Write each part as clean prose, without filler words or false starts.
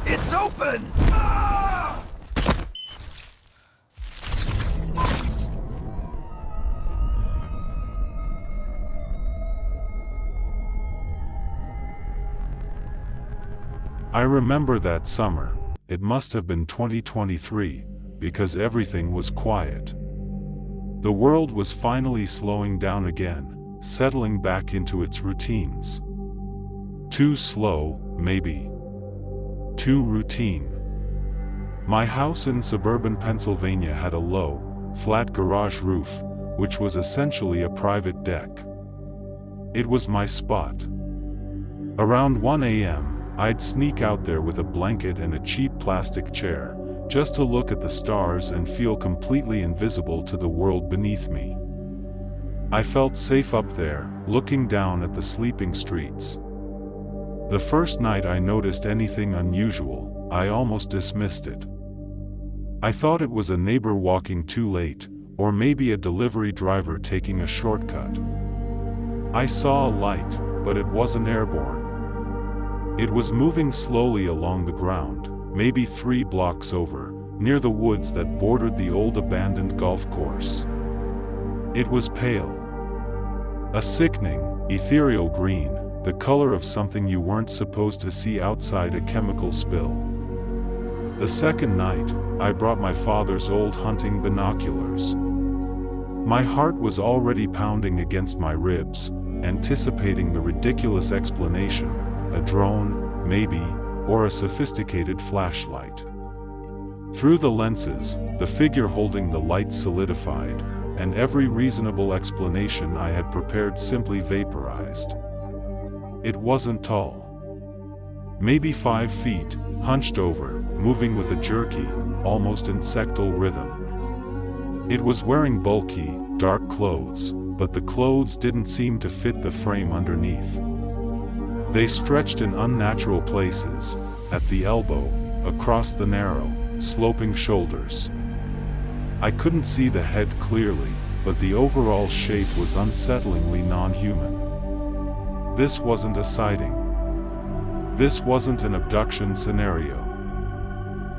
It's open! Ah! I remember that summer. It must have been 2023, because everything was quiet. The world was finally slowing down again, settling back into its routines. Too slow, maybe. Too routine. My house in suburban Pennsylvania had a low, flat garage roof, which was essentially a private deck. It was my spot. Around 1 a.m., I'd sneak out there with a blanket and a cheap plastic chair, just to look at the stars and feel completely invisible to the world beneath me. I felt safe up there, looking down at the sleeping streets. The first night I noticed anything unusual, I almost dismissed it. I thought it was a neighbor walking too late, or maybe a delivery driver taking a shortcut. I saw a light, but it wasn't airborne. It was moving slowly along the ground, maybe 3 blocks over, near the woods that bordered the old abandoned golf course. It was pale. A sickening, ethereal green, the color of something you weren't supposed to see outside a chemical spill. The second night, I brought my father's old hunting binoculars. My heart was already pounding against my ribs, anticipating the ridiculous explanation. A drone, maybe, or a sophisticated flashlight. Through the lenses, the figure holding the light solidified, and every reasonable explanation I had prepared simply vaporized. It wasn't tall. Maybe 5 feet, hunched over, moving with a jerky, almost insectal rhythm. It was wearing bulky, dark clothes, but the clothes didn't seem to fit the frame underneath. They stretched in unnatural places, at the elbow, across the narrow, sloping shoulders. I couldn't see the head clearly, but the overall shape was unsettlingly non-human. This wasn't a sighting. This wasn't an abduction scenario.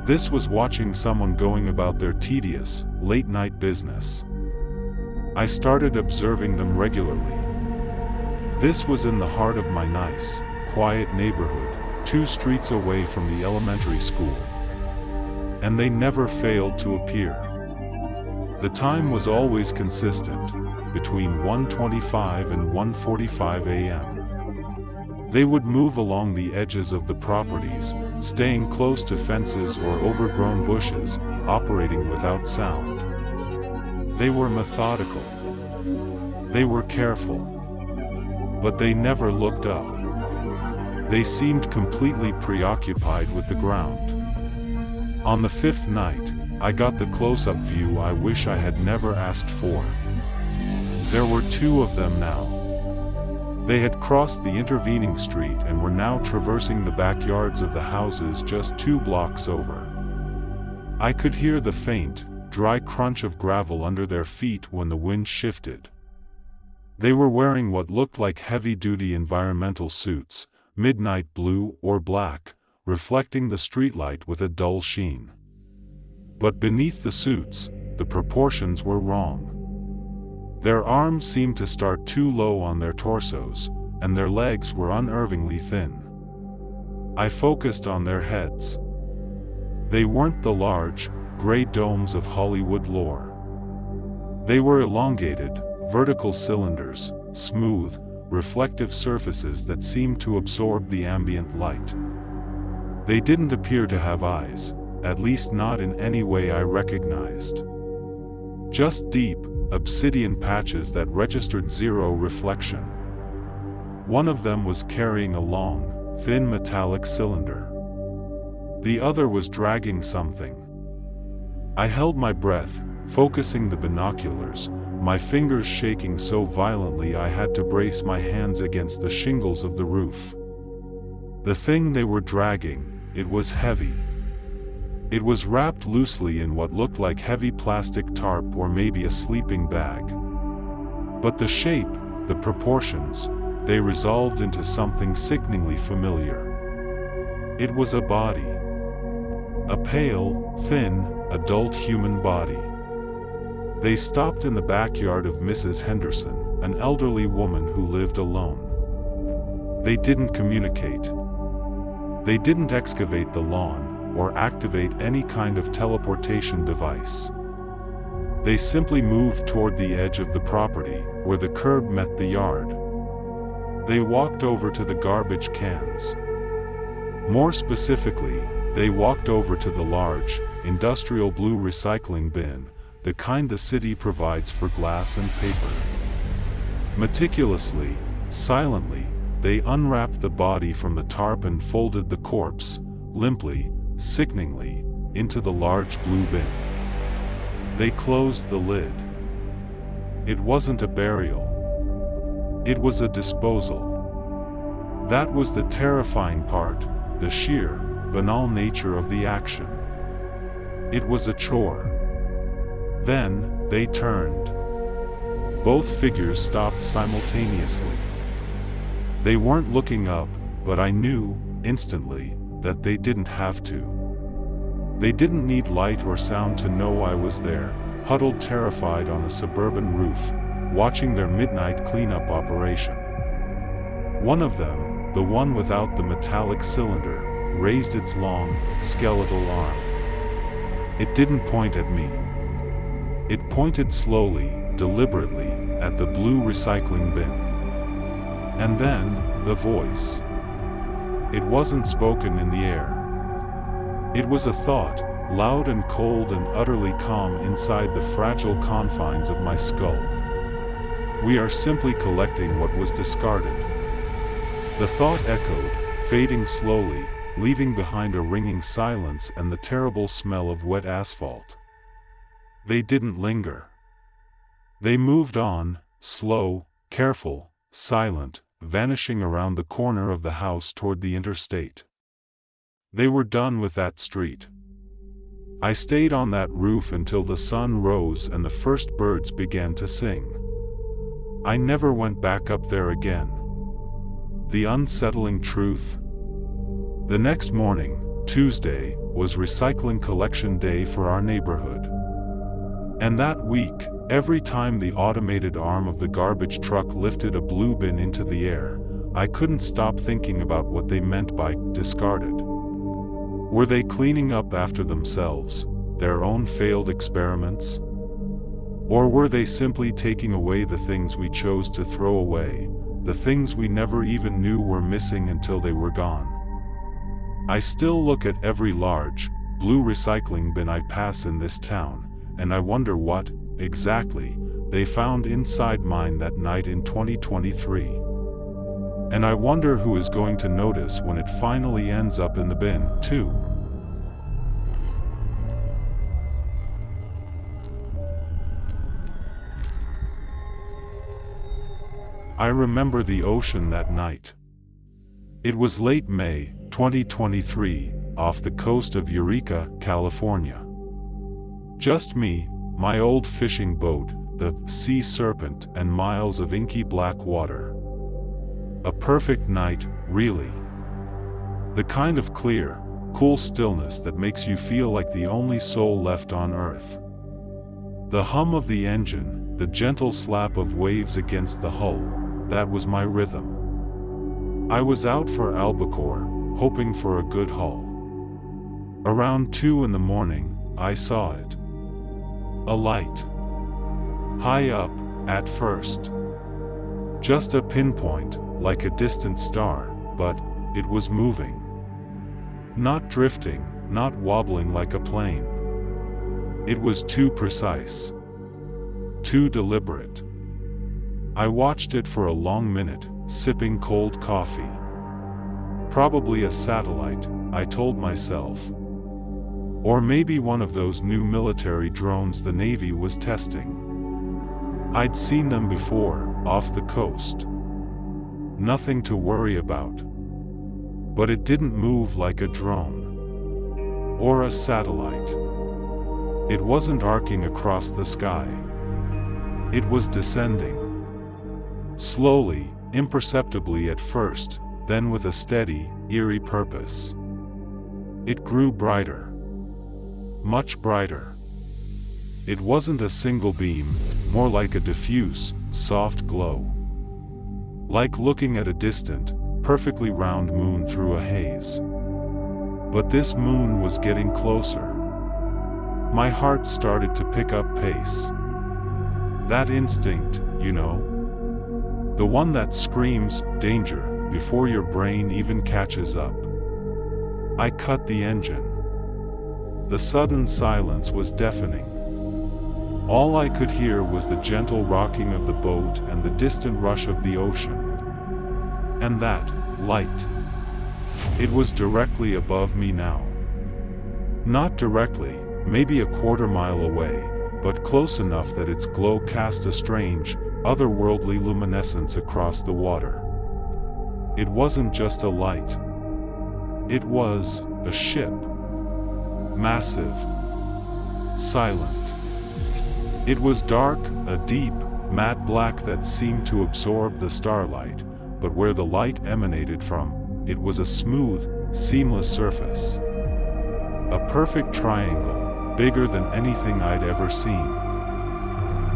This was watching someone going about their tedious, late-night business. I started observing them regularly. This was in the heart of my nice, quiet neighborhood, 2 streets away from the elementary school. And they never failed to appear. The time was always consistent, between 1:25 and 1:45 a.m. They would move along the edges of the properties, staying close to fences or overgrown bushes, operating without sound. They were methodical. They were careful. But they never looked up. They seemed completely preoccupied with the ground. On the 5th night, I got the close-up view I wish I had never asked for. There were 2 of them now. They had crossed the intervening street and were now traversing the backyards of the houses just 2 blocks over. I could hear the faint, dry crunch of gravel under their feet when the wind shifted. They were wearing what looked like heavy-duty environmental suits, midnight blue or black, reflecting the streetlight with a dull sheen. But beneath the suits, the proportions were wrong. Their arms seemed to start too low on their torsos, and their legs were unnervingly thin. I focused on their heads. They weren't the large, gray domes of Hollywood lore. They were elongated, vertical cylinders, smooth, reflective surfaces that seemed to absorb the ambient light. They didn't appear to have eyes, at least not in any way I recognized. Just deep, obsidian patches that registered 0 reflection. One of them was carrying a long, thin metallic cylinder. The other was dragging something. I held my breath, focusing the binoculars, my fingers shaking so violently I had to brace my hands against the shingles of the roof. The thing they were dragging, it was heavy. It was wrapped loosely in what looked like heavy plastic tarp or maybe a sleeping bag. But the shape, the proportions, they resolved into something sickeningly familiar. It was a body. A pale, thin, adult human body. They stopped in the backyard of Mrs. Henderson, an elderly woman who lived alone. They didn't communicate. They didn't excavate the lawn, or activate any kind of teleportation device. They simply moved toward the edge of the property, where the curb met the yard. They walked over to the garbage cans. More specifically, they walked over to the large, industrial blue recycling bin, the kind the city provides for glass and paper. Meticulously, silently, they unwrapped the body from the tarp and folded the corpse, limply, sickeningly, into the large blue bin. They closed the lid. It wasn't a burial. It was a disposal. That was the terrifying part, the sheer, banal nature of the action. It was a chore. Then, they turned. Both figures stopped simultaneously. They weren't looking up, but I knew, instantly, that they didn't have to. They didn't need light or sound to know I was there, huddled terrified on a suburban roof, watching their midnight cleanup operation. One of them, the one without the metallic cylinder, raised its long, skeletal arm. It didn't point at me. It pointed slowly, deliberately, at the blue recycling bin. And then, the voice. It wasn't spoken in the air. It was a thought, loud and cold and utterly calm inside the fragile confines of my skull. We are simply collecting what was discarded. The thought echoed, fading slowly, leaving behind a ringing silence and the terrible smell of wet asphalt. They didn't linger. They moved on, slow, careful, silent, vanishing around the corner of the house toward the interstate. They were done with that street. I stayed on that roof until the sun rose and the first birds began to sing. I never went back up there again. The unsettling truth. The next morning, Tuesday, was recycling collection day for our neighborhood. And that week, every time the automated arm of the garbage truck lifted a blue bin into the air, I couldn't stop thinking about what they meant by discarded. Were they cleaning up after themselves, their own failed experiments? Or were they simply taking away the things we chose to throw away, the things we never even knew were missing until they were gone? I still look at every large, blue recycling bin I pass in this town, and I wonder what, exactly, they found inside mine that night in 2023. And I wonder who is going to notice when it finally ends up in the bin, too. I remember the ocean that night. It was late May, 2023, off the coast of Eureka, California. Just me, my old fishing boat, the Sea Serpent, and miles of inky black water. A perfect night, really. The kind of clear, cool stillness that makes you feel like the only soul left on Earth. The hum of the engine, the gentle slap of waves against the hull, that was my rhythm. I was out for albacore, hoping for a good haul. Around 2 in the morning, I saw it. A light. High up, at first. Just a pinpoint, like a distant star, but it was moving. Not drifting, not wobbling like a plane. It was too precise. Too deliberate. I watched it for a long minute, sipping cold coffee. Probably a satellite, I told myself. Or maybe one of those new military drones the Navy was testing. I'd seen them before, off the coast. Nothing to worry about. But it didn't move like a drone. Or a satellite. It wasn't arcing across the sky. It was descending. Slowly, imperceptibly at first, then with a steady, eerie purpose. It grew brighter. much brighter. It wasn't a single beam, more like a diffuse, soft glow. Like looking at a distant, perfectly round moon through a haze. But this moon was getting closer. My heart started to pick up pace. That instinct, you know? The one that screams, danger, before your brain even catches up. I cut the engine. The sudden silence was deafening. All I could hear was the gentle rocking of the boat and the distant rush of the ocean. And that light. It was directly above me now. Not directly, maybe a quarter-mile away, but close enough that its glow cast a strange, otherworldly luminescence across the water. It wasn't just a light. It was a ship. Massive. Silent. It was dark, a deep, matte black that seemed to absorb the starlight, but where the light emanated from, it was a smooth, seamless surface. A perfect triangle, bigger than anything I'd ever seen.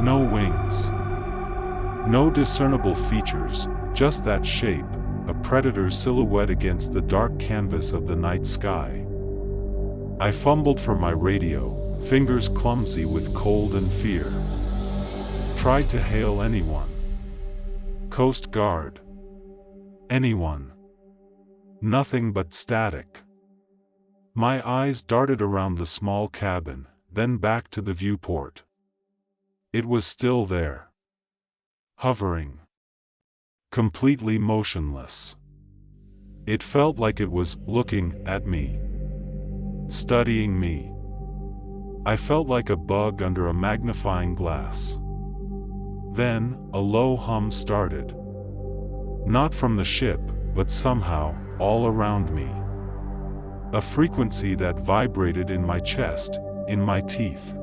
No wings. No discernible features, just that shape, a predator's silhouette against the dark canvas of the night sky. I fumbled for my radio, fingers clumsy with cold and fear. Tried to hail anyone. Coast Guard. Anyone. Nothing but static. My eyes darted around the small cabin, then back to the viewport. It was still there. Hovering. Completely motionless. It felt like it was looking at me. Studying me. I felt like a bug under a magnifying glass. Then, a low hum started. Not from the ship, but somehow, all around me. A frequency that vibrated in my chest, in my teeth.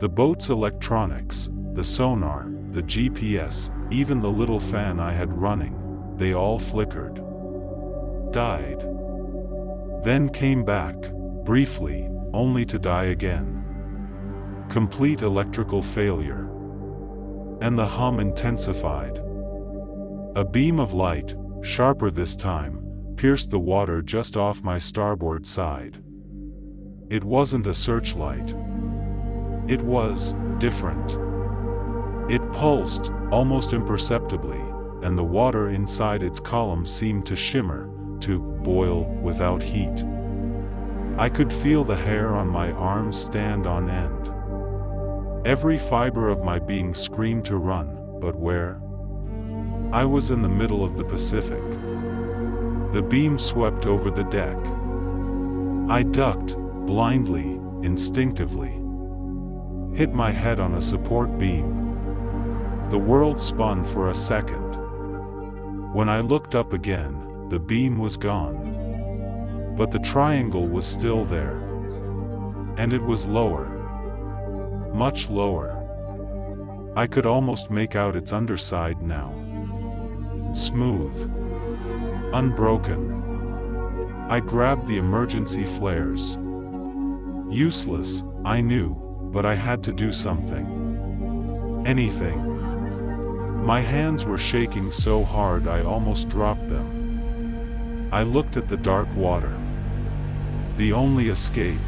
The boat's electronics, the sonar, the GPS, even the little fan I had running, they all flickered. Died. Then came back, briefly, only to die again. Complete electrical failure. And the hum intensified. A beam of light, sharper this time, pierced the water just off my starboard side. It wasn't a searchlight. It was different. It pulsed, almost imperceptibly, and the water inside its column seemed to shimmer, to boil without heat. I could feel the hair on my arms stand on end. Every fiber of my being screamed to run, but where? I was in the middle of the Pacific. The beam swept over the deck. I ducked, blindly, instinctively. Hit my head on a support beam. The world spun for a second. When I looked up again, the beam was gone. But the triangle was still there. And it was lower. Much lower. I could almost make out its underside now. Smooth. Unbroken. I grabbed the emergency flares. Useless, I knew, but I had to do something. Anything. My hands were shaking so hard I almost dropped them. I looked at the dark water. The only escape.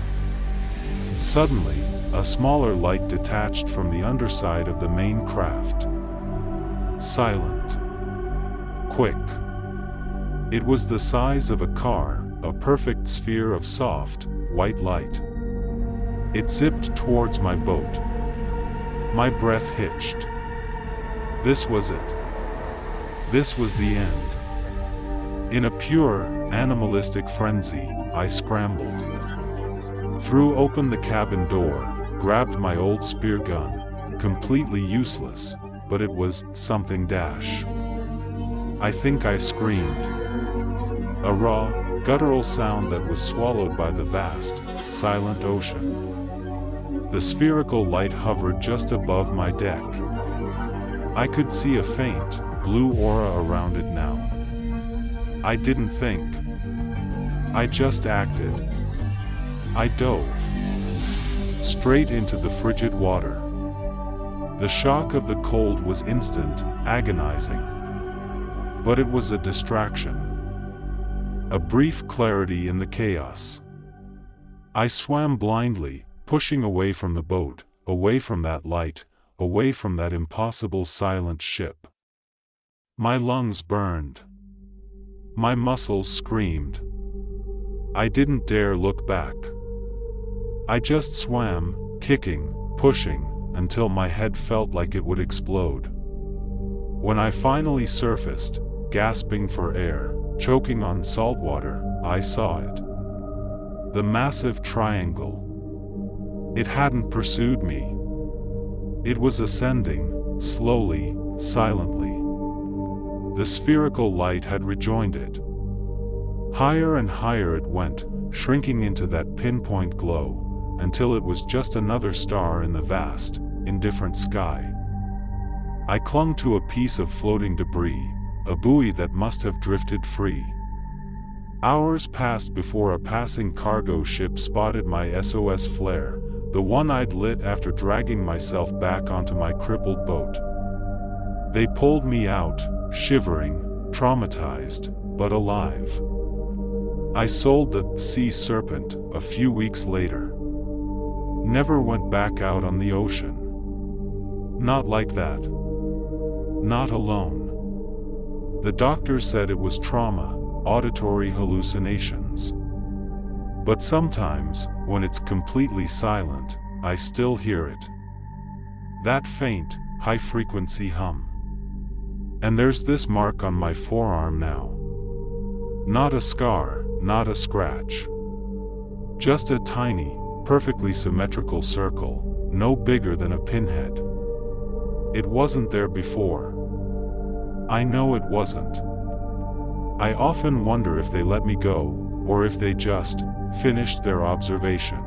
Suddenly, a smaller light detached from the underside of the main craft. Silent. Quick. It was the size of a car, a perfect sphere of soft, white light. It zipped towards my boat. My breath hitched. This was it. This was the end. In a pure, animalistic frenzy, I scrambled. Threw open the cabin door, grabbed my old spear gun, completely useless, but it was something dash. I think I screamed. A raw, guttural sound that was swallowed by the vast, silent ocean. The spherical light hovered just above my deck. I could see a faint, blue aura around it now. I didn't think. I just acted. I dove. straight into the frigid water. The shock of the cold was instant, agonizing. But it was a distraction. A brief clarity in the chaos. I swam blindly, pushing away from the boat, away from that light, away from that impossible silent ship. My lungs burned. My muscles screamed. I didn't dare look back. I just swam, kicking, pushing, until my head felt like it would explode. When I finally surfaced, gasping for air, choking on salt water, I saw it. The massive triangle. It hadn't pursued me. It was ascending, slowly, silently. The spherical light had rejoined it. Higher and higher it went, shrinking into that pinpoint glow, until it was just another star in the vast, indifferent sky. I clung to a piece of floating debris, a buoy that must have drifted free. Hours passed before a passing cargo ship spotted my SOS flare, the one I'd lit after dragging myself back onto my crippled boat. They pulled me out, shivering, traumatized, but alive. I sold the Sea Serpent a few weeks later. Never went back out on the ocean. Not like that. Not alone. The doctor said it was trauma, auditory hallucinations. But sometimes, when it's completely silent, I still hear it. That faint, high-frequency hum. And there's this mark on my forearm now. Not a scar, not a scratch. Just a tiny, perfectly symmetrical circle, no bigger than a pinhead. It wasn't there before. I know it wasn't. I often wonder if they let me go, or if they just finished their observation.